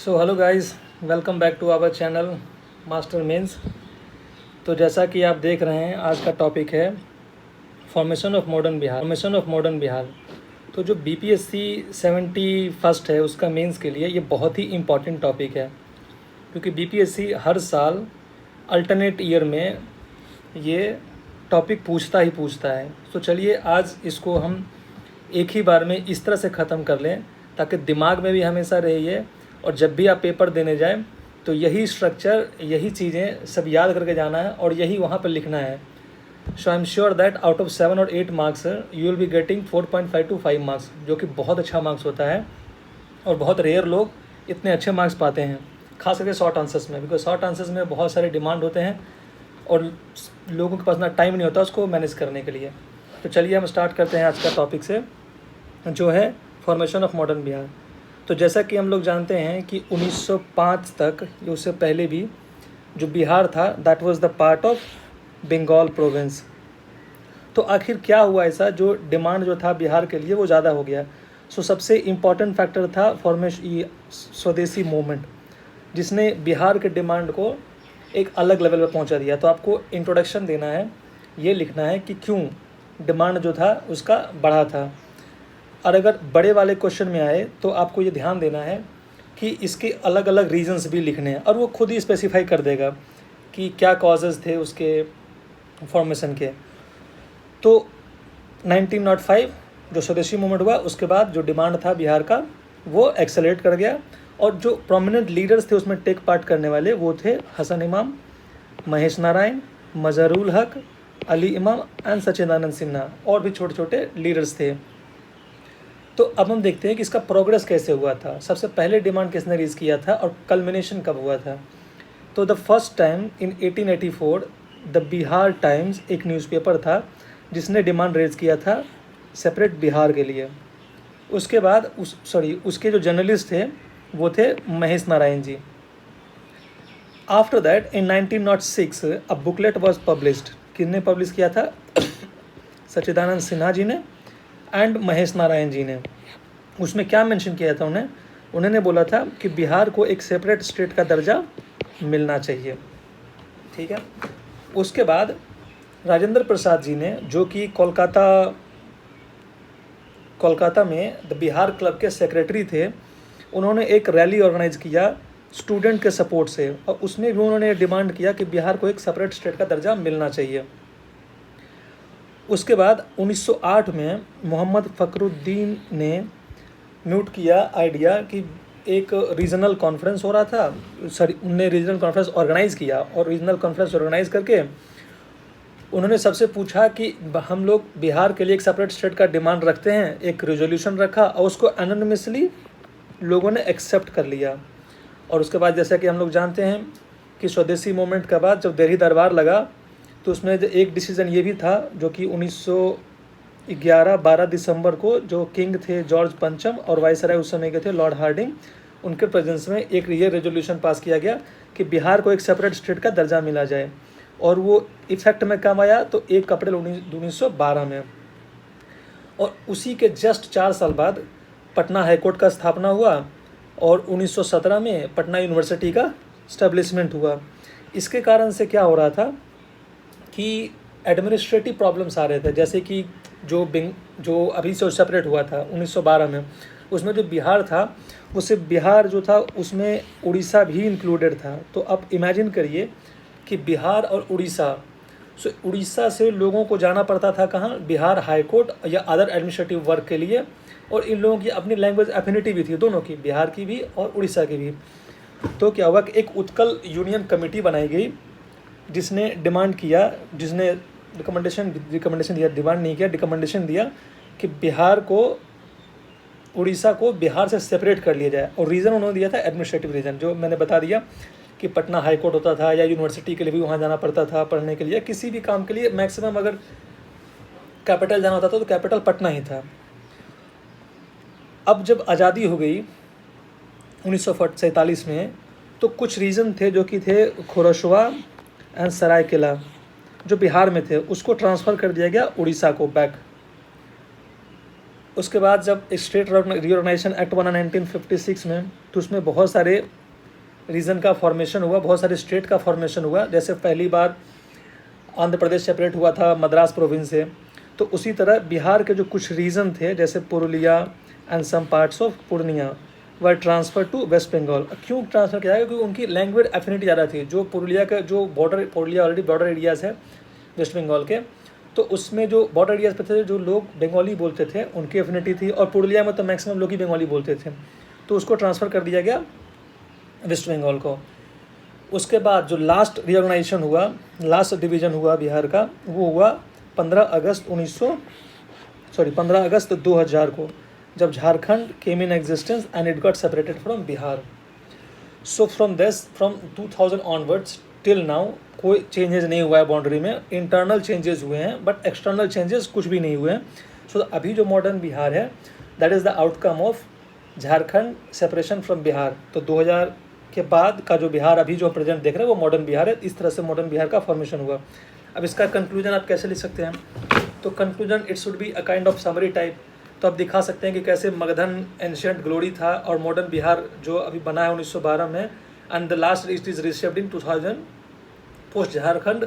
So hello guys, welcome back to our channel master mains. तो जैसा कि आप देख रहे हैं, आज का टॉपिक है फॉर्मेशन ऑफ मॉडर्न बिहार। तो जो बीपीएससी 71 है, उसका मेंस के लिए ये बहुत ही इम्पॉर्टेंट टॉपिक है, क्योंकि बीपीएससी हर साल अल्टरनेट ईयर में ये टॉपिक पूछता ही पूछता है। तो चलिए आज इसको हम एक ही बार में इस तरह से ख़त्म कर लें ताकि दिमाग में भी हमेशा रहे ये, और जब भी आप पेपर देने जाएं तो यही स्ट्रक्चर, यही चीज़ें सब याद करके जाना है और यही वहाँ पर लिखना है। So I am sure that out of 7 और 8 marks you will be getting 4.5 to 5 marks, जो कि बहुत अच्छा मार्क्स होता है और बहुत रेयर लोग इतने अच्छे मार्क्स पाते हैं, खास करके शॉर्ट आंसर्स में, बिकॉज शॉर्ट आंसर्स में बहुत सारे डिमांड होते हैं और लोगों के पास ना टाइम नहीं होता उसको मैनेज करने के लिए। तो चलिए हम स्टार्ट करते हैं आज का टॉपिक से, जो है फॉर्मेशन ऑफ मॉडर्न बिहार। तो जैसा कि हम लोग जानते हैं कि 1905 तक, उससे पहले भी जो बिहार था that was the part of Bengal province. तो आखिर क्या हुआ ऐसा जो डिमांड जो था बिहार के लिए वो ज़्यादा हो गया। सो सबसे इम्पॉर्टेंट फैक्टर था स्वदेशी मूवमेंट, जिसने बिहार के डिमांड को एक अलग लेवल पर पहुंचा दिया। तो आपको इंट्रोडक्शन देना है, ये लिखना है कि क्यों डिमांड जो था उसका बढ़ा था। और अगर बड़े वाले क्वेश्चन में आए तो आपको ये ध्यान देना है कि इसके अलग अलग रीजंस भी लिखने हैं, और वो खुद ही स्पेसिफाई कर देगा कि क्या कॉजेज़ थे उसके फॉर्मेशन के। तो 1905 जो स्वदेशी मूवमेंट हुआ, उसके बाद जो डिमांड था बिहार का वो एक्सेलरेट कर गया, और जो प्रोमिनेंट लीडर्स थे उसमें टेक पार्ट करने वाले वो थे हसन इमाम, महेश नारायण, मजहरुल हक, अली इमाम एंड सच्चिदानंद सिन्हा, और भी छोटे छोटे लीडर्स थे। तो अब हम देखते हैं कि इसका प्रोग्रेस कैसे हुआ था। सबसे पहले डिमांड किसने रेज किया था और कल्मिनेशन कब हुआ था। तो the first time in 1884 the Bihar times एक न्यूज़पेपर था जिसने डिमांड रेज किया था सेपरेट बिहार के लिए। उसके बाद उसके जो जर्नलिस्ट थे वो थे Mahesh Narayan ji. After that in 1906 a booklet was published. किसने पब्लिश किया था? सच्चिदानंद सिन्हा जी ने एंड महेश नारायण जी ने। उसमें क्या मेंशन किया था उन्होंने बोला था कि बिहार को एक सेपरेट स्टेट का दर्जा मिलना चाहिए। ठीक है। उसके बाद राजेंद्र प्रसाद जी ने, जो कि कोलकाता में द बिहार क्लब के सेक्रेटरी थे, उन्होंने एक रैली ऑर्गेनाइज किया स्टूडेंट के सपोर्ट से, और उसमें भी उन्होंने डिमांड किया कि बिहार को एक सेपरेट स्टेट का दर्जा मिलना चाहिए। उसके बाद 1908 में मोहम्मद फ़खरुद्दीन ने म्यूट किया आइडिया कि एक रीजनल कॉन्फ्रेंस हो रहा था, उनने रीजनल कॉन्फ्रेंस ऑर्गेनाइज़ किया, और रीजनल कॉन्फ्रेंस ऑर्गेनाइज़ करके उन्होंने सबसे पूछा कि हम लोग बिहार के लिए एक सेपरेट स्टेट का डिमांड रखते हैं। एक रेजोल्यूशन रखा और उसको एनोनिमसली लोगों ने एक्सेप्ट कर लिया। और उसके बाद जैसा कि हम लोग जानते हैं कि स्वदेशी मूवमेंट के बाद जब दिल्ली दरबार लगा तो उसमें एक डिसीज़न ये भी था, जो कि 1911-12 दिसंबर को जो किंग थे जॉर्ज पंचम और वाइसराय उस समय के थे लॉर्ड हार्डिंग, उनके प्रेजेंस में एक ये रेजोल्यूशन पास किया गया कि बिहार को एक सेपरेट स्टेट का दर्जा मिला जाए, और वो इफेक्ट में कब आया तो 1 अप्रैल 1912 में। और उसी के जस्ट 4 साल बाद पटना हाईकोर्ट का स्थापना हुआ, और 1917 में पटना यूनिवर्सिटी का स्टैब्लिशमेंट हुआ। इसके कारण से क्या हो रहा था कि एडमिनिस्ट्रेटिव प्रॉब्लम्स आ रहे थे, जैसे कि जो अभी से सेपरेट हुआ था 1912 में, उसमें जो बिहार था उससे बिहार जो था उसमें उड़ीसा भी इंक्लूडेड था। तो अब इमेजिन करिए कि बिहार और उड़ीसा, उड़ीसा से लोगों को जाना पड़ता था कहाँ? बिहार हाई कोर्ट या अदर एडमिनिस्ट्रेटिव वर्क के लिए, और इन लोगों की अपनी लैंग्वेज एफिनिटी भी थी, दोनों की, बिहार की भी और उड़ीसा की भी। तो क्या हुआ कि एक उत्कल यूनियन कमेटी बनाई गई जिसने डिमांड किया, जिसने रिकमेंडेशन दिया, डिमांड नहीं किया, रिकमेंडेशन दिया कि बिहार को, उड़ीसा को बिहार से सेपरेट कर लिया जाए। और रीज़न उन्होंने दिया था एडमिनिस्ट्रेटिव रीज़न, जो मैंने बता दिया कि पटना हाई कोर्ट होता था, या यूनिवर्सिटी के लिए भी वहाँ जाना पड़ता था पढ़ने के लिए, किसी भी काम के लिए मैक्सिमम अगर कैपिटल जाना होता था तो कैपिटल पटना ही था। अब जब आज़ादी हो गई 1947 में, तो कुछ रीज़न थे जो कि थे खोरशवा एंड सरायकेला जो बिहार में थे, उसको ट्रांसफ़र कर दिया गया उड़ीसा को बैक। उसके बाद जब स्टेट रीऑर्गेनाइजेशन एक्ट बना 1956 में, तो उसमें बहुत सारे रीजन का फॉर्मेशन हुआ, बहुत सारे स्टेट का फॉर्मेशन हुआ। जैसे पहली बार आंध्र प्रदेश सेपरेट हुआ था मद्रास प्रोविंस से, तो उसी तरह बिहार के जो कुछ रीजन थे जैसे Purulia and some parts of Purnia were transfer to West Bengal. क्यों ट्रांसफ़र किया गया? क्योंकि उनकी लैंग्वेज एफिनिटी ज़्यादा थी। जो पुरुलिया का जो border, Purulia already border areas है वेस्ट बंगाल के, तो उसमें जो बॉर्डर एरियाज़ पे थे जो लोग बंगाली बोलते थे उनकी एफिनिटी थी, और पुरुलिया में तो मैक्सिमम लोग ही बंगाली बोलते थे, तो उसको ट्रांसफ़र कर दिया गया वेस्ट बंगाल को। उसके बाद जो लास्ट रीऑर्गेनाइजेशन हुआ, लास्ट डिवीज़न हुआ बिहार का, वो हुआ 15 अगस्त 2000 को, जब Jharkhand came in existence and it got separated from Bihar. So from 2000 onwards till now कोई चेंजेस नहीं हुआ है बाउंड्री में। इंटरनल चेंजेस हुए हैं बट एक्सटर्नल चेंजेस कुछ भी नहीं हुए हैं। सो अभी जो मॉडर्न बिहार है that is the outcome of Jharkhand separation from Bihar. तो 2000 के बाद का जो बिहार अभी जो प्रेजेंट देख रहे हैं वो मॉडर्न बिहार है। इस तरह से मॉडर्न बिहार का फॉर्मेशन हुआ। अब इसका कंक्लूजन आप कैसे लिख सकते हैं? तो conclusion it should be a kind of summary type. तो आप दिखा सकते हैं कि कैसे मगधन एंशिएंट ग्लोरी था और मॉडर्न बिहार जो अभी बना है 1912 में, and the last it is reshaped in 2000 post Jharkhand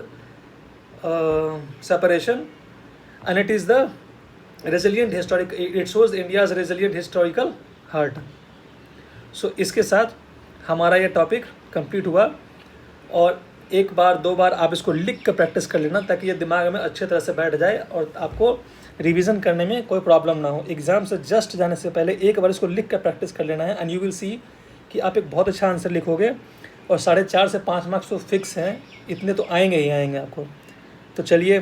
separation, and it is the resilient historic, it shows India's resilient historical heart. So इसके साथ हमारा ये टॉपिक कंप्लीट हुआ, और एक बार दो बार आप इसको लिख कर प्रैक्टिस कर लेना ताकि ये दिमाग में अच्छे तरह से बैठ जाए और आपको रिवीजन करने में कोई प्रॉब्लम ना हो। एग्ज़ाम से जस्ट जाने से पहले एक बार इसको लिख कर प्रैक्टिस कर लेना है, एंड यू विल सी कि आप एक बहुत अच्छा आंसर लिखोगे, और 4.5 से 5 मार्क्स तो फिक्स हैं, इतने तो आएंगे ही आएंगे आपको। तो चलिए